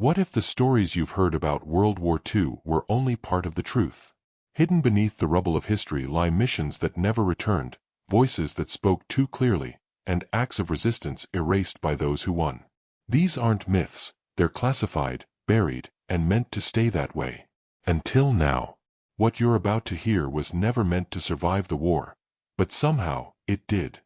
What if the stories you've heard about World War II were only part of the truth? Hidden beneath the rubble of history lie missions that never returned, voices that spoke too clearly, and acts of resistance erased by those who won. These aren't myths, they're classified, buried, and meant to stay that way. Until now. What you're about to hear was never meant to survive the war, but somehow, it did.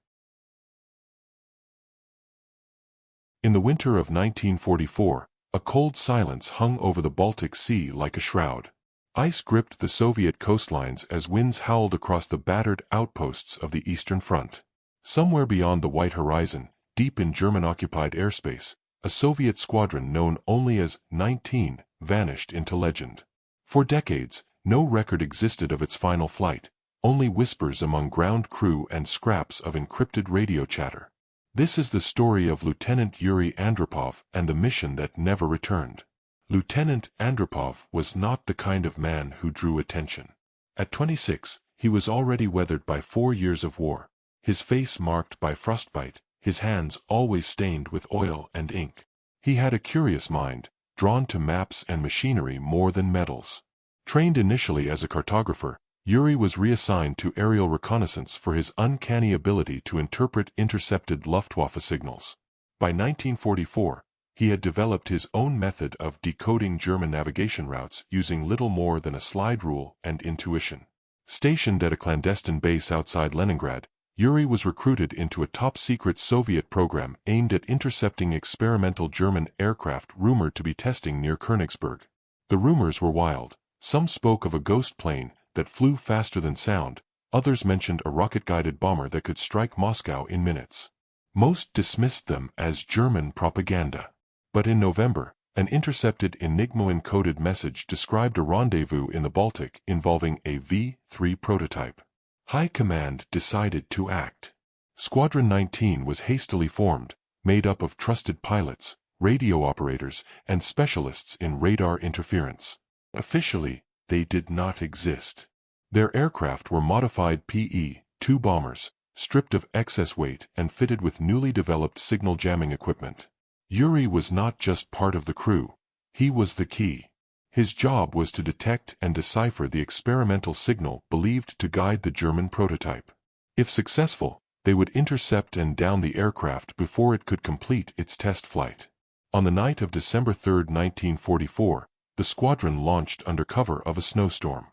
In the winter of 1944, a cold silence hung over the Baltic Sea like a shroud. Ice gripped the Soviet coastlines as winds howled across the battered outposts of the Eastern Front. Somewhere beyond the white horizon, deep in German-occupied airspace, a Soviet squadron known only as 19 vanished into legend. For decades, no record existed of its final flight, only whispers among ground crew and scraps of encrypted radio chatter. This is the story of Lieutenant Yuri Andropov and the mission that never returned. Lieutenant Andropov was not the kind of man who drew attention. At 26, he was already weathered by 4 years of war, his face marked by frostbite, his hands always stained with oil and ink. He had a curious mind, drawn to maps and machinery more than medals. Trained initially as a cartographer, Yuri was reassigned to aerial reconnaissance for his uncanny ability to interpret intercepted Luftwaffe signals. By 1944, he had developed his own method of decoding German navigation routes using little more than a slide rule and intuition. Stationed at a clandestine base outside Leningrad, Yuri was recruited into a top-secret Soviet program aimed at intercepting experimental German aircraft rumored to be testing near Königsberg. The rumors were wild. Some spoke of a ghost plane that flew faster than sound, others mentioned a rocket-guided bomber that could strike Moscow in minutes. Most dismissed them as German propaganda. But in November, an intercepted Enigma-encoded message described a rendezvous in the Baltic involving a V-3 prototype. High Command decided to act. Squadron 19 was hastily formed, made up of trusted pilots, radio operators, and specialists in radar interference. Officially, they did not exist. Their aircraft were modified PE-2 bombers, stripped of excess weight and fitted with newly developed signal jamming equipment. Yuri was not just part of the crew, he was the key. His job was to detect and decipher the experimental signal believed to guide the German prototype. If successful, they would intercept and down the aircraft before it could complete its test flight. On the night of December 3, 1944, the squadron launched under cover of a snowstorm.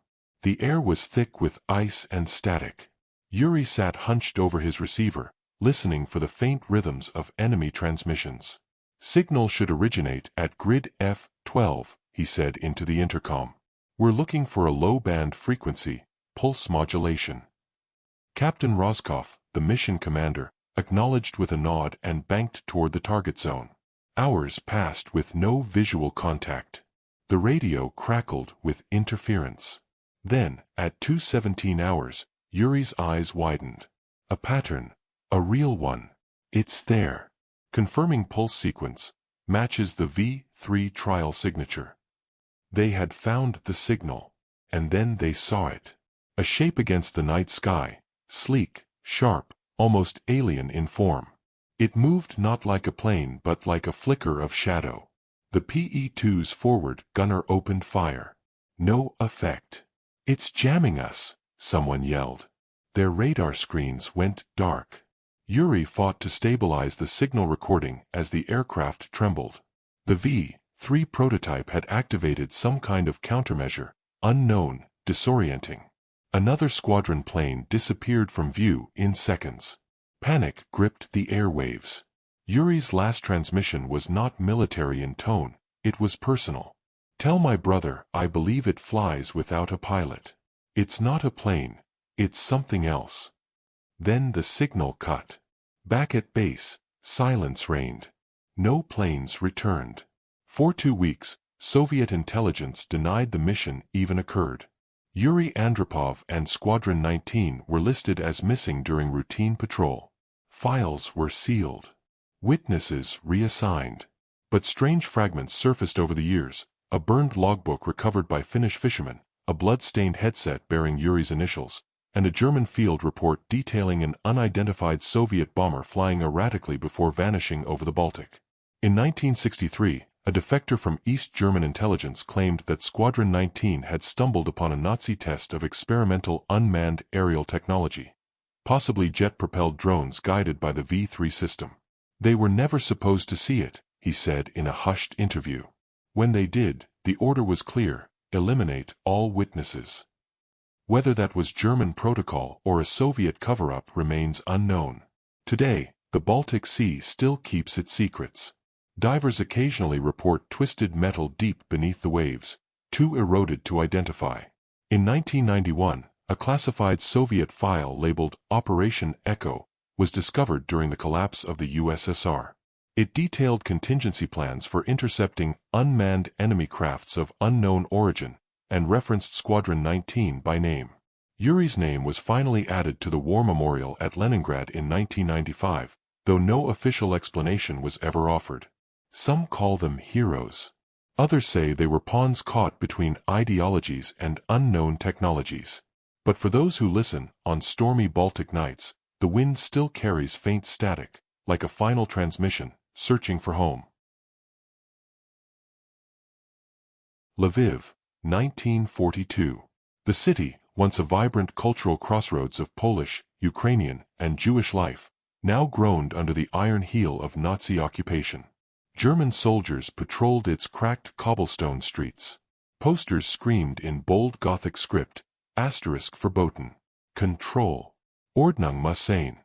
The air was thick with ice and static. Yuri sat hunched over his receiver, listening for the faint rhythms of enemy transmissions. "Signal should originate at grid F12, he said into the intercom. "We're looking for a low-band frequency, pulse modulation." Captain Roscoff, the mission commander, acknowledged with a nod and banked toward the target zone. Hours passed with no visual contact. The radio crackled with interference. Then, at 2:17 hours, Yuri's eyes widened. A pattern, a real one. It's there. Confirming pulse sequence, matches the V3 trial signature. They had found the signal. And then they saw it. A shape against the night sky, sleek, sharp, almost alien in form. It moved not like a plane but like a flicker of shadow. The PE-2's forward gunner opened fire. No effect. "It's jamming us," someone yelled. Their radar screens went dark. Yuri fought to stabilize the signal recording as the aircraft trembled. The V-3 prototype had activated some kind of countermeasure, unknown, disorienting. Another squadron plane disappeared from view in seconds. Panic gripped the airwaves. Yuri's last transmission was not military in tone, it was personal. "Tell my brother I believe it flies without a pilot. It's not a plane, it's something else." Then the signal cut. Back at base, silence reigned. No planes returned. For 2 weeks, Soviet intelligence denied the mission even occurred. Yuri Andropov and Squadron 19 were listed as missing during routine patrol. Files were sealed. Witnesses reassigned. But strange fragments surfaced over the years: a burned logbook recovered by Finnish fishermen, a blood-stained headset bearing Yuri's initials, and a German field report detailing an unidentified Soviet bomber flying erratically before vanishing over the Baltic. In 1963, A defector from East German intelligence claimed that Squadron 19 had stumbled upon a Nazi test of experimental unmanned aerial technology, possibly jet-propelled drones guided by the V3 system. They were never supposed to see it, he said in a hushed interview. When they did, the order was clear: eliminate all witnesses. Whether that was German protocol or a Soviet cover-up remains unknown. Today, the Baltic Sea still keeps its secrets. Divers occasionally report twisted metal deep beneath the waves, too eroded to identify. In 1991, a classified Soviet file labeled Operation Echo was discovered during the collapse of the USSR. It detailed contingency plans for intercepting unmanned enemy crafts of unknown origin and referenced Squadron 19 by name. Yuri's name was finally added to the war memorial at Leningrad in 1995, though no official explanation was ever offered. Some call them heroes. Others say they were pawns caught between ideologies and unknown technologies. But for those who listen, on stormy Baltic nights, the wind still carries faint static, like a final transmission, searching for home. Lviv, 1942. The city, once a vibrant cultural crossroads of Polish, Ukrainian, and Jewish life, now groaned under the iron heel of Nazi occupation. German soldiers patrolled its cracked cobblestone streets. Posters screamed in bold Gothic script, asterisk verboten, control, Ordnung muss sein,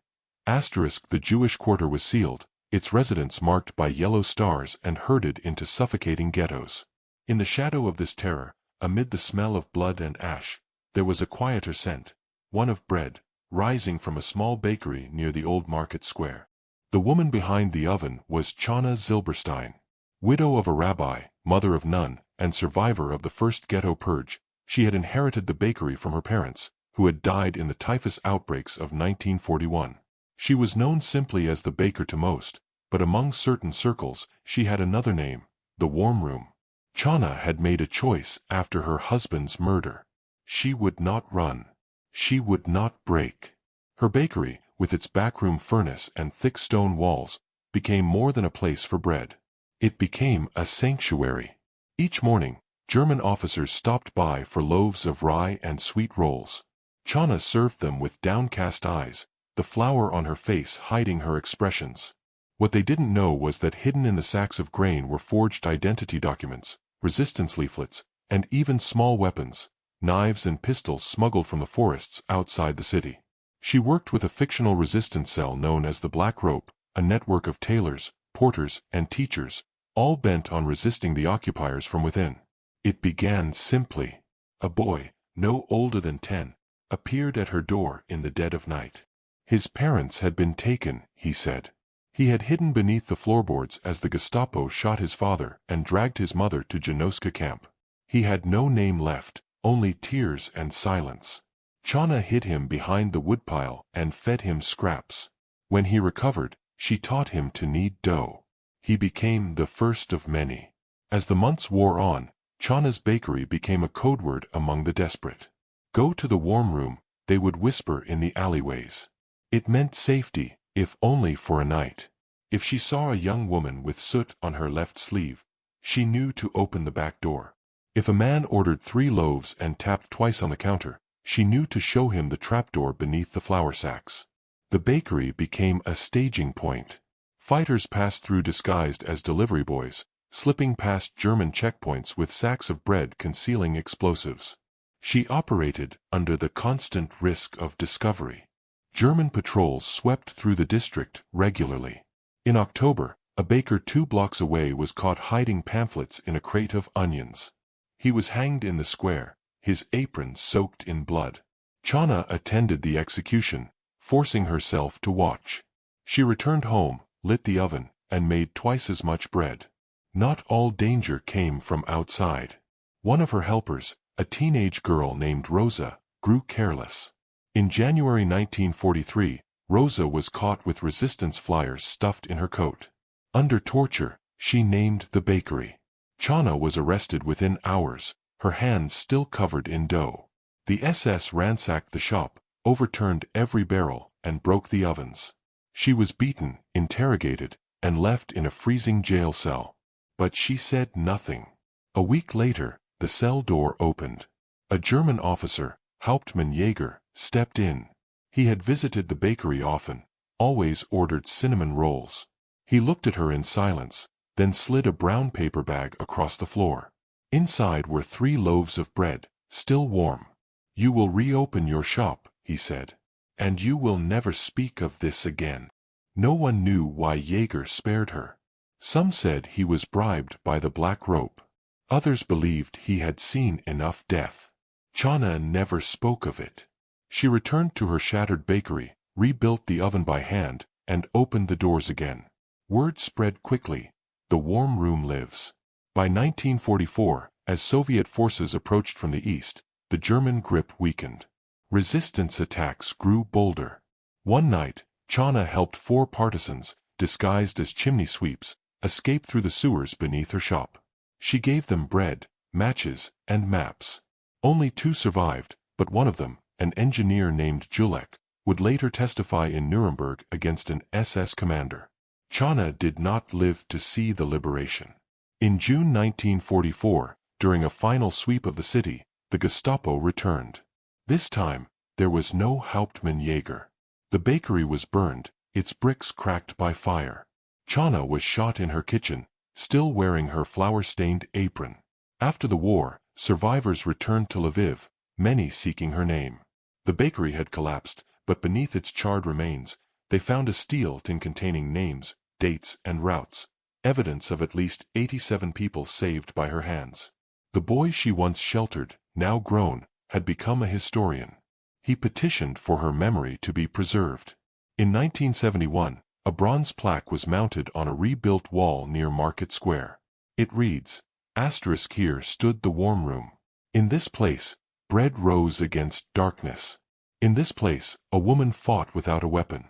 asterisk the Jewish quarter was sealed, its residents marked by yellow stars and herded into suffocating ghettos. In the shadow of this terror, amid the smell of blood and ash, there was a quieter scent, one of bread, rising from a small bakery near the old market square. The woman behind the oven was Chana Zilberstein. Widow of a rabbi, mother of none, and survivor of the first ghetto purge, she had inherited the bakery from her parents, who had died in the typhus outbreaks of 1941. She was known simply as the baker to most, but among certain circles she had another name, the warm room. Chana had made a choice after her husband's murder. She would not run. She would not break. Her bakery, with its backroom furnace and thick stone walls, became more than a place for bread. It became a sanctuary. Each morning, German officers stopped by for loaves of rye and sweet rolls. Chana served them with downcast eyes, the flour on her face hiding her expressions. What they didn't know was that hidden in the sacks of grain were forged identity documents, resistance leaflets, and even small weapons, knives and pistols smuggled from the forests outside the city. She worked with a fictional resistance cell known as the Black Rope, a network of tailors, porters, and teachers, all bent on resisting the occupiers from within. It began simply. A boy, no older than 10, appeared at her door in the dead of night. His parents had been taken, he said. He had hidden beneath the floorboards as the Gestapo shot his father and dragged his mother to Janoska camp. He had no name left, only tears and silence. Chana hid him behind the woodpile and fed him scraps. When he recovered, she taught him to knead dough. He became the first of many. As the months wore on, Chana's bakery became a code word among the desperate. Go to the warm room, they would whisper in the alleyways. It meant safety, if only for a night. If she saw a young woman with soot on her left sleeve, she knew to open the back door. If a man ordered 3 loaves and tapped twice on the counter, she knew to show him the trapdoor beneath the flour sacks. The bakery became a staging point. Fighters passed through disguised as delivery boys, slipping past German checkpoints with sacks of bread concealing explosives. She operated under the constant risk of discovery. German patrols swept through the district regularly. In October, a baker 2 blocks away was caught hiding pamphlets in a crate of onions. He was hanged in the square, his apron soaked in blood. Chana attended the execution, forcing herself to watch. She returned home, lit the oven, and made twice as much bread. Not all danger came from outside. One of her helpers, a teenage girl named Rosa, grew careless. In January 1943, Rosa was caught with resistance flyers stuffed in her coat. Under torture, she named the bakery. Chana was arrested within hours, her hands still covered in dough. The SS ransacked the shop, overturned every barrel, and broke the ovens. She was beaten, interrogated, and left in a freezing jail cell. but she said nothing. A week later, the cell door opened. A German officer, Hauptmann Jäger, stepped in. He had visited the bakery often, always ordered cinnamon rolls. He looked at her in silence, then slid a brown paper bag across the floor. Inside were 3 loaves of bread, still warm. "You will reopen your shop," he said. "And you will never speak of this again." No one knew why Jäger spared her. Some said he was bribed by the black rope. Others believed he had seen enough death. Chana never spoke of it. She returned to her shattered bakery, rebuilt the oven by hand, and opened the doors again. Word spread quickly. The warm room lives. By 1944, as Soviet forces approached from the east, the German grip weakened. Resistance attacks grew bolder. One night, Chana helped 4 partisans, disguised as chimney sweeps, escape through the sewers beneath her shop. She gave them bread, matches, and maps. Only 2 survived, but one of them, an engineer named Julek, would later testify in Nuremberg against an SS commander. Chana did not live to see the liberation. In June 1944, during a final sweep of the city, the Gestapo returned. This time, there was no Hauptmann Jäger. The bakery was burned, its bricks cracked by fire. Chana was shot in her kitchen, still wearing her flour-stained apron. After the war, survivors returned to Lviv, many seeking her name. The bakery had collapsed, but beneath its charred remains, they found a steel tin containing names, dates, and routes, evidence of at least 87 people saved by her hands. The boy she once sheltered, now grown, had become a historian. He petitioned for her memory to be preserved. In 1971, a bronze plaque was mounted on a rebuilt wall near Market Square. It reads, ** Here stood the warm room. In this place, bread rose against darkness. In this place, a woman fought without a weapon.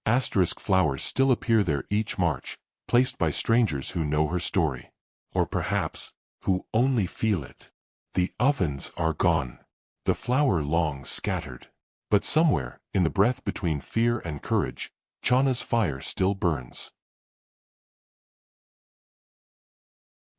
* Flowers still appear there each March, placed by strangers who know her story. Or perhaps, who only feel it. The ovens are gone. The flower long scattered. But somewhere, in the breath between fear and courage, Chana's fire still burns.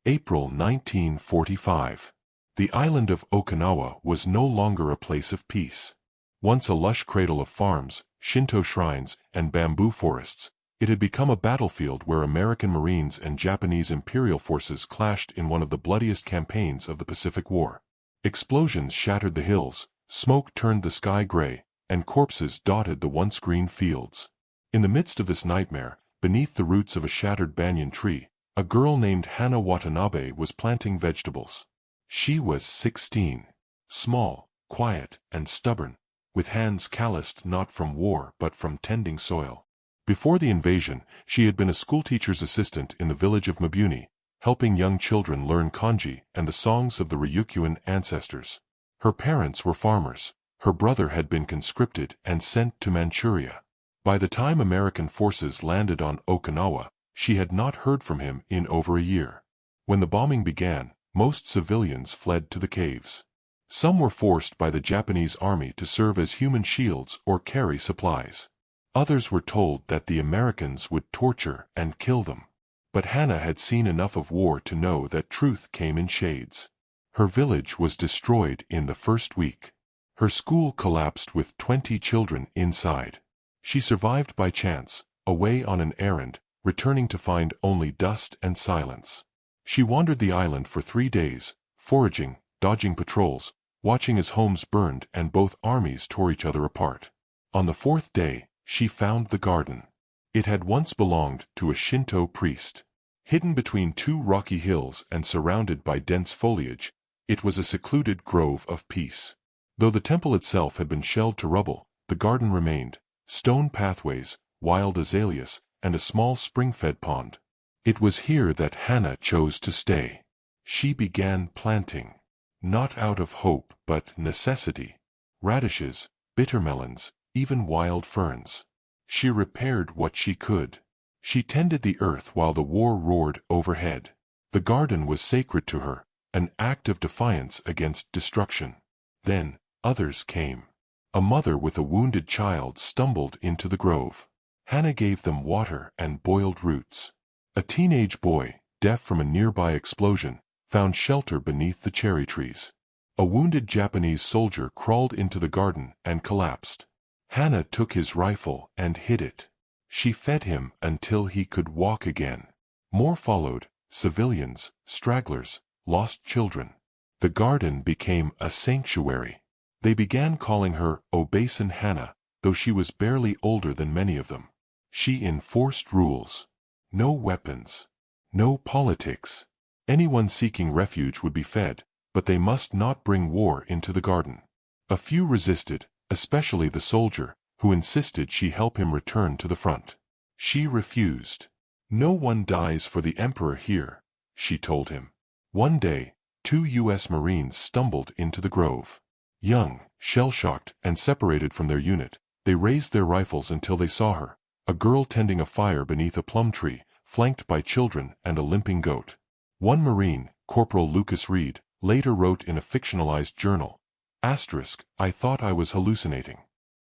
April 1945. The island of Okinawa was no longer a place of peace. Once a lush cradle of farms, Shinto shrines, and bamboo forests, it had become a battlefield where American Marines and Japanese Imperial forces clashed in one of the bloodiest campaigns of the Pacific War. Explosions shattered the hills, smoke turned the sky gray, and corpses dotted the once green fields. In the midst of this nightmare, beneath the roots of a shattered banyan tree, a girl named Hana Watanabe was planting vegetables. She was 16. Small, quiet, and stubborn, with hands calloused not from war but from tending soil. Before the invasion, she had been a schoolteacher's assistant in the village of Mabuni, helping young children learn kanji and the songs of the Ryukyuan ancestors. Her parents were farmers. Her brother had been conscripted and sent to Manchuria. By the time American forces landed on Okinawa, she had not heard from him in over a year. When the bombing began, most civilians fled to the caves. Some were forced by the Japanese army to serve as human shields or carry supplies. Others were told that the Americans would torture and kill them. But Hana had seen enough of war to know that truth came in shades. Her village was destroyed in the first week. Her school collapsed with 20 children inside. She survived by chance, away on an errand, returning to find only dust and silence. She wandered the island for 3 days, foraging, dodging patrols, watching as homes burned and both armies tore each other apart. On the 4th day, she found the garden. It had once belonged to a Shinto priest. Hidden between 2 rocky hills and surrounded by dense foliage, it was a secluded grove of peace. Though the temple itself had been shelled to rubble, the garden remained, stone pathways, wild azaleas, and a small spring-fed pond. It was here that Hana chose to stay. She began planting. Not out of hope but necessity. Radishes, bittermelons, even wild ferns. She repaired what she could. She tended the earth while the war roared overhead. The garden was sacred to her, an act of defiance against destruction. Then, others came. A mother with a wounded child stumbled into the grove. Hana gave them water and boiled roots. A teenage boy, deaf from a nearby explosion, found shelter beneath the cherry trees. A wounded Japanese soldier crawled into the garden and collapsed. Hannah took his rifle and hid it. She fed him until he could walk again. More followed: civilians, stragglers, lost children. The garden became a sanctuary. They began calling her Obeisant Hannah, though she was barely older than many of them. She enforced rules. No weapons. No politics. Anyone seeking refuge would be fed, but they must not bring war into the garden. A few resisted, especially the soldier, who insisted she help him return to the front. She refused. "No one dies for the emperor here," she told him. One day, 2 U.S. Marines stumbled into the grove. Young, shell-shocked, and separated from their unit, they raised their rifles until they saw her, a girl tending a fire beneath a plum tree, flanked by children and a limping goat. One Marine, Corporal Lucas Reed, later wrote in a fictionalized journal, "I thought I was hallucinating.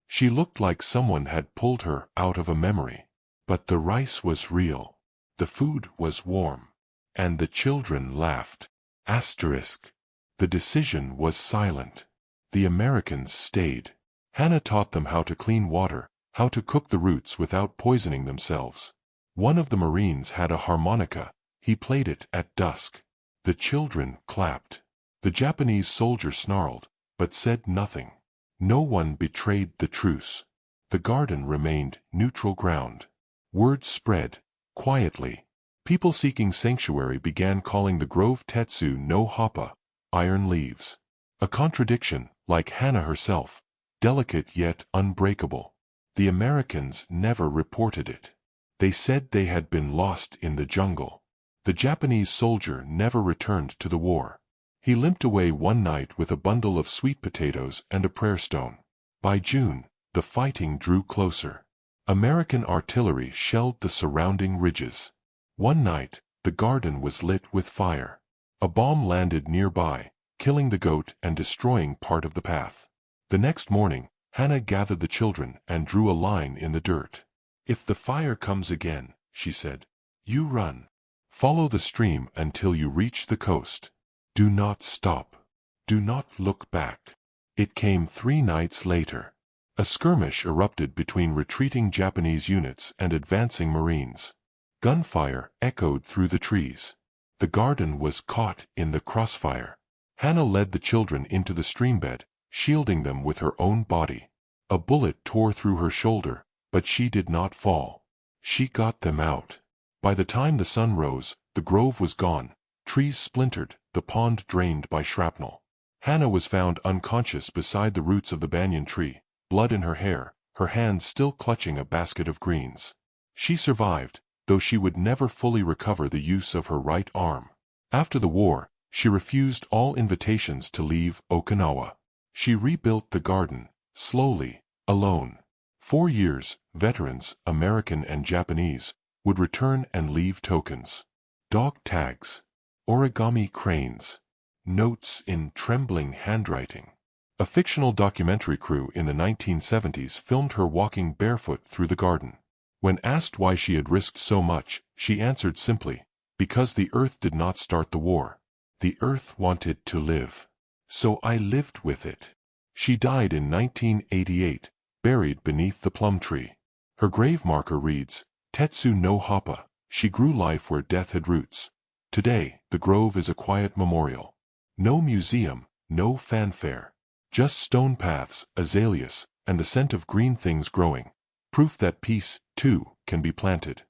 She looked like someone had pulled her out of a memory. But the rice was real. The food was warm. And the children laughed." The decision was silent. The Americans stayed. Hannah taught them how to clean water, how to cook the roots without poisoning themselves. One of the Marines had a harmonica. He played it at dusk. The children clapped. The Japanese soldier snarled, but said nothing. No one betrayed the truce. The garden remained neutral ground. Word spread, quietly. People seeking sanctuary began calling the grove Tetsu no Hapa, iron leaves. A contradiction, like Hannah herself, delicate yet unbreakable. The Americans never reported it. They said they had been lost in the jungle. The Japanese soldier never returned to the war. He limped away one night with a bundle of sweet potatoes and a prayer stone. By June, the fighting drew closer. American artillery shelled the surrounding ridges. One night, the garden was lit with fire. A bomb landed nearby, killing the goat and destroying part of the path. The next morning, Hannah gathered the children and drew a line in the dirt. "If the fire comes again," she said, "you run. Follow the stream until you reach the coast. Do not stop. Do not look back." It came 3 nights later. A skirmish erupted between retreating Japanese units and advancing Marines. Gunfire echoed through the trees. The garden was caught in the crossfire. Hannah led the children into the streambed, shielding them with her own body. A bullet tore through her shoulder, but she did not fall. She got them out. By the time the sun rose, the grove was gone, trees splintered, the pond drained by shrapnel. Hannah was found unconscious beside the roots of the banyan tree, blood in her hair, her hands still clutching a basket of greens. She survived, though she would never fully recover the use of her right arm. After the war, she refused all invitations to leave Okinawa. She rebuilt the garden, slowly, alone. 4 years, veterans, American and Japanese, would return and leave tokens. Dog tags. Origami cranes. Notes in trembling handwriting. A fictional documentary crew in the 1970s filmed her walking barefoot through the garden. When asked why she had risked so much, she answered simply, "Because the earth did not start the war. The earth wanted to live. So I lived with it." She died in 1988, buried beneath the plum tree. Her grave marker reads, "Tetsu no Hapa, she grew life where death had roots." Today, the grove is a quiet memorial. No museum, no fanfare. Just stone paths, azaleas, and the scent of green things growing. Proof that peace, too, can be planted.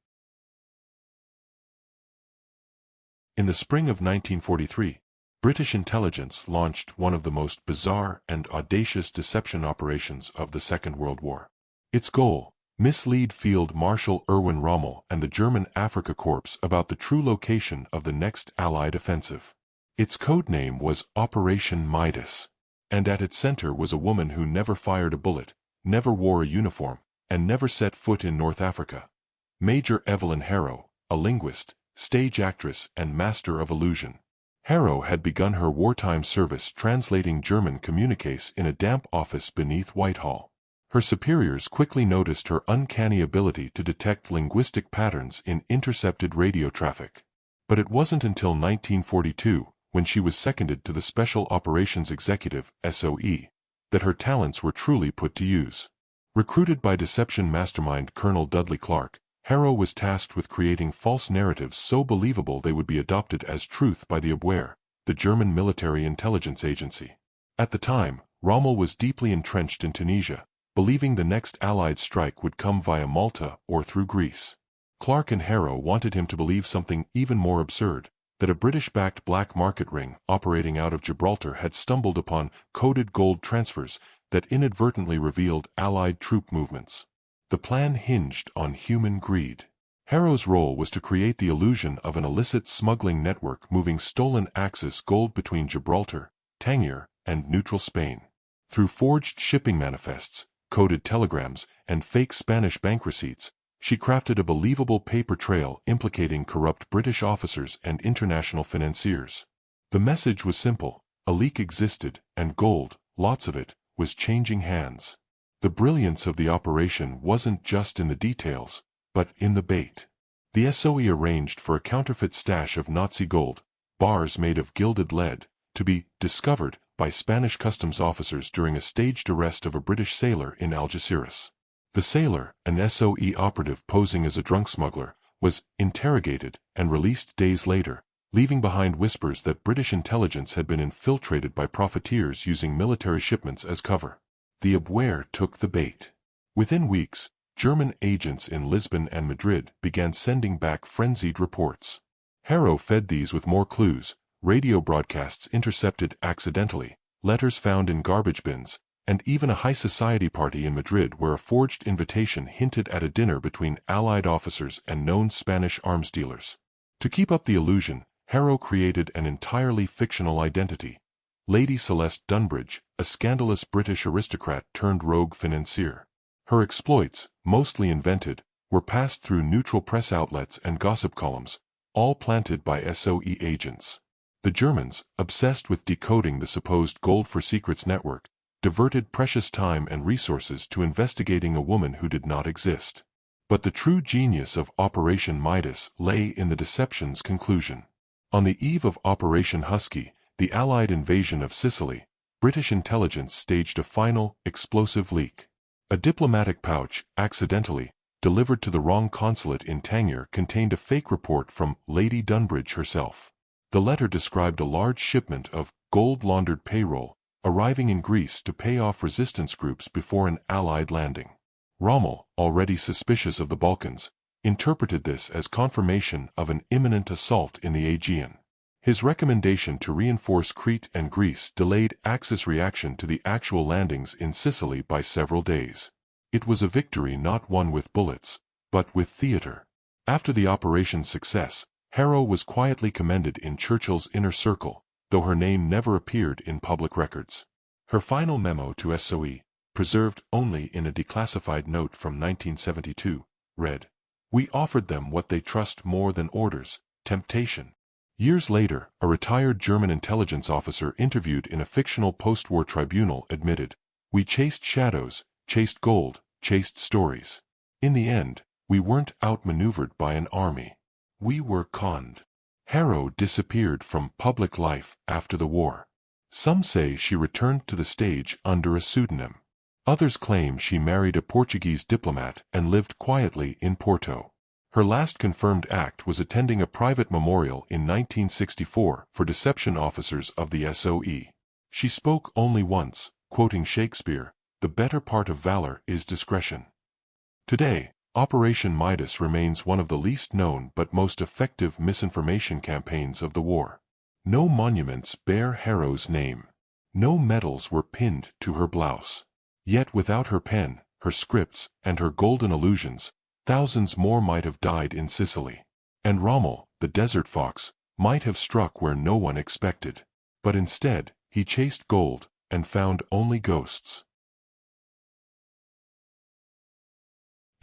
In the spring of 1943, British intelligence launched one of the most bizarre and audacious deception operations of the Second World War. Its goal: mislead Field Marshal Erwin Rommel and the German Afrika Korps about the true location of the next Allied offensive. Its code name was Operation Midas, and at its center was a woman who never fired a bullet, never wore a uniform, and never set foot in North Africa. Major Evelyn Harrow, a linguist, stage actress, and master of illusion. Harrow had begun her wartime service translating German communiques in a damp office beneath Whitehall. Her superiors quickly noticed her uncanny ability to detect linguistic patterns in intercepted radio traffic. But it wasn't until 1942, when she was seconded to the Special Operations Executive, SOE, that her talents were truly put to use. Recruited by deception mastermind Colonel Dudley Clark, Harrow was tasked with creating false narratives so believable they would be adopted as truth by the WWII, the German military intelligence agency. At the time, Rommel was deeply entrenched in Tunisia, believing the next Allied strike would come via Malta or through Greece. Clark and Harrow wanted him to believe something even more absurd, that a British-backed black market ring operating out of Gibraltar had stumbled upon coded gold transfers that inadvertently revealed Allied troop movements. The plan hinged on human greed. Harrow's role was to create the illusion of an illicit smuggling network moving stolen Axis gold between Gibraltar, Tangier, and neutral Spain. Through forged shipping manifests, coded telegrams, and fake Spanish bank receipts, she crafted a believable paper trail implicating corrupt British officers and international financiers. The message was simple: a leak existed, and gold, lots of it, was changing hands. The brilliance of the operation wasn't just in the details, but in the bait. The SOE arranged for a counterfeit stash of Nazi gold, bars made of gilded lead, to be discovered by Spanish customs officers during a staged arrest of a British sailor in Algeciras. The sailor, an SOE operative posing as a drunk smuggler, was interrogated and released days later, leaving behind whispers that British intelligence had been infiltrated by profiteers using military shipments as cover. The WWII took the bait. Within weeks, German agents in Lisbon and Madrid began sending back frenzied reports. Harrow fed these with more clues: radio broadcasts intercepted accidentally, letters found in garbage bins, and even a high society party in Madrid where a forged invitation hinted at a dinner between Allied officers and known Spanish arms dealers. To keep up the illusion, Harrow created an entirely fictional identity: Lady Celeste Dunbridge, a scandalous British aristocrat turned rogue financier. Her exploits, mostly invented, were passed through neutral press outlets and gossip columns, all planted by SOE agents. The Germans, obsessed with decoding the supposed Gold for Secrets network, diverted precious time and resources to investigating a woman who did not exist. But the true genius of Operation Midas lay in the deception's conclusion. On the eve of Operation Husky, the Allied invasion of Sicily, British intelligence staged a final, explosive leak. A diplomatic pouch, accidentally delivered to the wrong consulate in Tangier, contained a fake report from Lady Dunbridge herself. The letter described a large shipment of gold-laundered payroll arriving in Greece to pay off resistance groups before an Allied landing. Rommel, already suspicious of the Balkans, interpreted this as confirmation of an imminent assault in the Aegean. His recommendation to reinforce Crete and Greece delayed Axis reaction to the actual landings in Sicily by several days. It was a victory not won with bullets, but with theater. After the operation's success, Harrow was quietly commended in Churchill's inner circle, though her name never appeared in public records. Her final memo to SOE, preserved only in a declassified note from 1972, read, "We offered them what they trust more than orders: temptation." Years later, a retired German intelligence officer interviewed in a fictional post-war tribunal admitted, "We chased shadows, chased gold, chased stories. In the end, we weren't outmaneuvered by an army. We were conned." Harrow disappeared from public life after the war. Some say she returned to the stage under a pseudonym. Others claim she married a Portuguese diplomat and lived quietly in Porto. Her last confirmed act was attending a private memorial in 1964 for deception officers of the SOE. She spoke only once, quoting Shakespeare, "The better part of valor is discretion." Today, Operation Midas remains one of the least known but most effective misinformation campaigns of the war. No monuments bear Harrow's name. No medals were pinned to her blouse. Yet without her pen, her scripts, and her golden illusions, thousands more might have died in Sicily. And Rommel, the desert fox, might have struck where no one expected. But instead, he chased gold, and found only ghosts.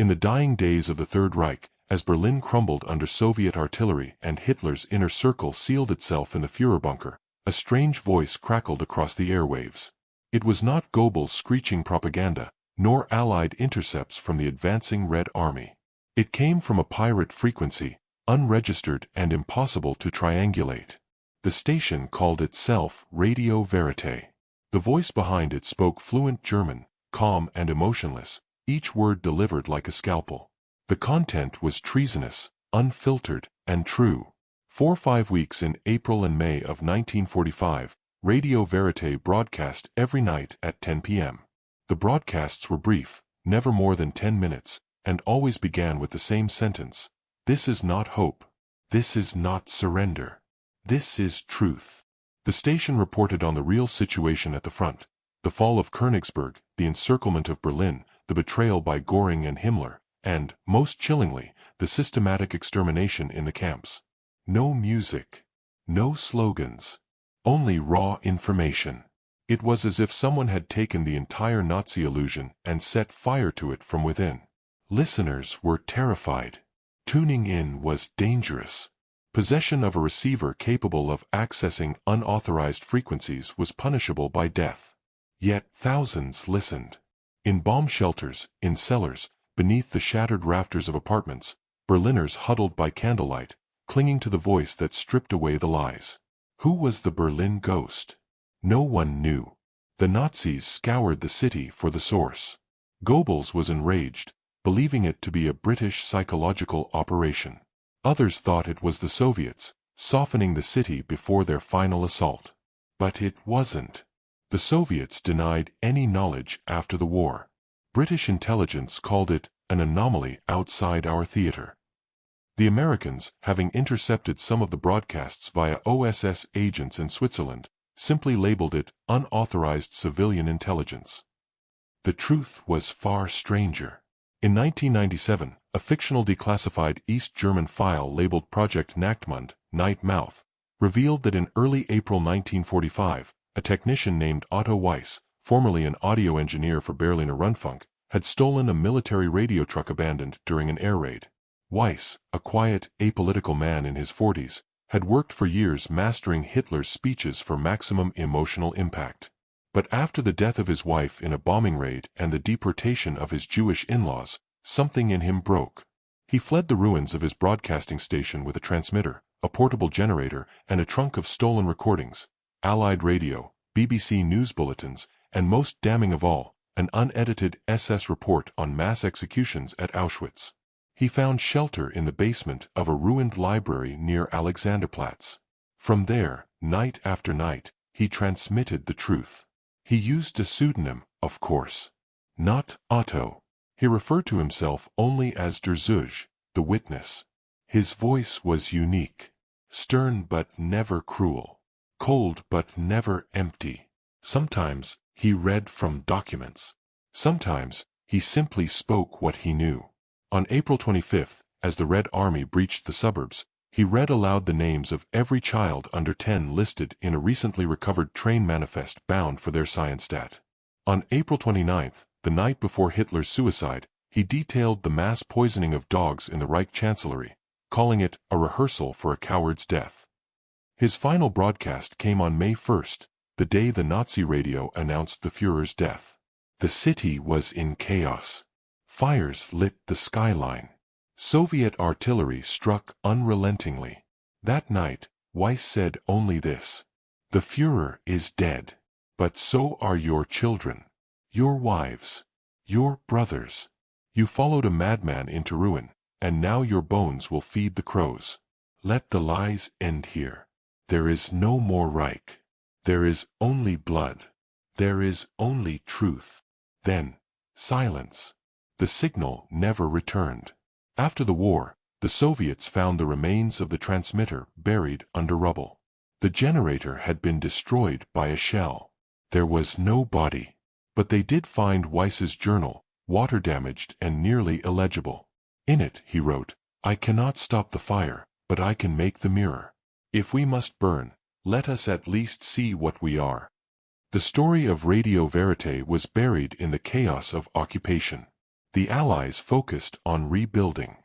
In the dying days of the Third Reich, as Berlin crumbled under Soviet artillery and Hitler's inner circle sealed itself in the Führerbunker, a strange voice crackled across the airwaves. It was not Goebbels' screeching propaganda, nor Allied intercepts from the advancing Red Army. It came from a pirate frequency, unregistered and impossible to triangulate. The station called itself Radio Vérité. The voice behind it spoke fluent German, calm and emotionless, each word delivered like a scalpel. The content was treasonous, unfiltered, and true. For 5 weeks in April and May of 1945, Radio Vérité broadcast every night at 10 p.m. The broadcasts were brief, never more than 10 minutes, and always began with the same sentence: "This is not hope. This is not surrender. This is truth." The station reported on the real situation at the front: the fall of Königsberg, the encirclement of Berlin, the betrayal by Göring and Himmler, and, most chillingly, the systematic extermination in the camps. No music. No slogans. Only raw information. It was as if someone had taken the entire Nazi illusion and set fire to it from within. Listeners were terrified. Tuning in was dangerous. Possession of a receiver capable of accessing unauthorized frequencies was punishable by death. Yet thousands listened. In bomb shelters, in cellars, beneath the shattered rafters of apartments, Berliners huddled by candlelight, clinging to the voice that stripped away the lies. Who was the Berlin ghost? No one knew. The Nazis scoured the city for the source. Goebbels was enraged, believing it to be a British psychological operation. Others thought it was the Soviets, softening the city before their final assault. But it wasn't. The Soviets denied any knowledge after the war. British intelligence called it an anomaly outside our theater. The Americans, having intercepted some of the broadcasts via OSS agents in Switzerland, simply labeled it unauthorized civilian intelligence. The truth was far stranger. In 1997, a fictional declassified East German file labeled Project Nachtmund, Night Mouth, revealed that in early April 1945, a technician named Otto Weiss, formerly an audio engineer for Berliner Rundfunk, had stolen a military radio truck abandoned during an air raid. Weiss, a quiet, apolitical man in his 40s, had worked for years mastering Hitler's speeches for maximum emotional impact. But after the death of his wife in a bombing raid and the deportation of his Jewish in-laws, something in him broke. He fled the ruins of his broadcasting station with a transmitter, a portable generator, and a trunk of stolen recordings, Allied radio, BBC news bulletins, and most damning of all, an unedited SS report on mass executions at Auschwitz. He found shelter in the basement of a ruined library near Alexanderplatz. From there, night after night, he transmitted the truth. He used a pseudonym, of course. Not Otto. He referred to himself only as Der Zeuge, the witness. His voice was unique. Stern but never cruel. Cold but never empty. Sometimes, he read from documents. Sometimes, he simply spoke what he knew. On April 25, as the Red Army breached the suburbs, he read aloud the names of every child under 10 listed in a recently recovered train manifest bound for their Scienstadt. On April 29, the night before Hitler's suicide, he detailed the mass poisoning of dogs in the Reich Chancellery, calling it a rehearsal for a coward's death. His final broadcast came on May 1, the day the Nazi radio announced the Führer's death. The city was in chaos. Fires lit the skyline. Soviet artillery struck unrelentingly. That night, Weiss said only this: "The Führer is dead. But so are your children. Your wives. Your brothers. You followed a madman into ruin, and now your bones will feed the crows. Let the lies end here. There is no more Reich. There is only blood. There is only truth." Then, silence. The signal never returned. After the war, the Soviets found the remains of the transmitter buried under rubble. The generator had been destroyed by a shell. There was no body. But they did find Weiss's journal, water-damaged and nearly illegible. In it, he wrote, "I cannot stop the fire, but I can make the mirror. If we must burn, let us at least see what we are." The story of Radio Vérité was buried in the chaos of occupation. The Allies focused on rebuilding.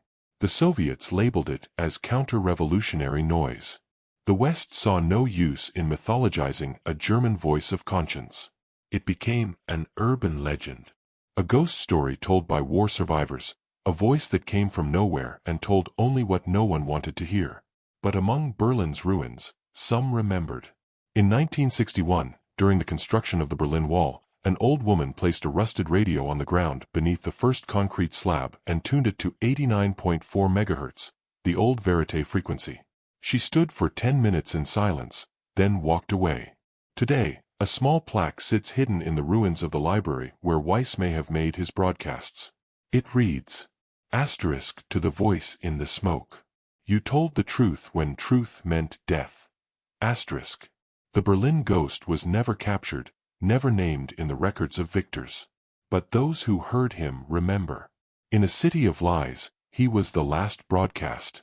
The Soviets labeled it as counter-revolutionary noise. The West saw no use in mythologizing a German voice of conscience. It became an urban legend. A ghost story told by war survivors, A voice that came from nowhere and told only what no one wanted to hear. But among Berlin's ruins, some remembered. In 1961, during the construction of the Berlin Wall, an old woman placed a rusted radio on the ground beneath the first concrete slab and tuned it to 89.4 MHz, the old Vérité frequency. She stood for 10 minutes in silence, then walked away. Today, a small plaque sits hidden in the ruins of the library where Weiss may have made his broadcasts. It reads, * to the voice in the smoke. You told the truth when truth meant death. *. The Berlin ghost was never captured, never named in the records of victors. But those who heard him remember. In a city of lies, he was the last broadcast.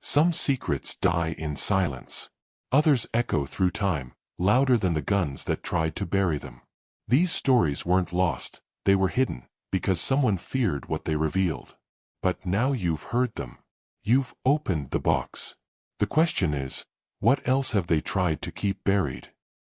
Some secrets die in silence. Others echo through time, louder than the guns that tried to bury them. These stories weren't lost, they were hidden, because someone feared what they revealed. But now you've heard them. You've opened the box. The question is, what else have they tried to keep buried?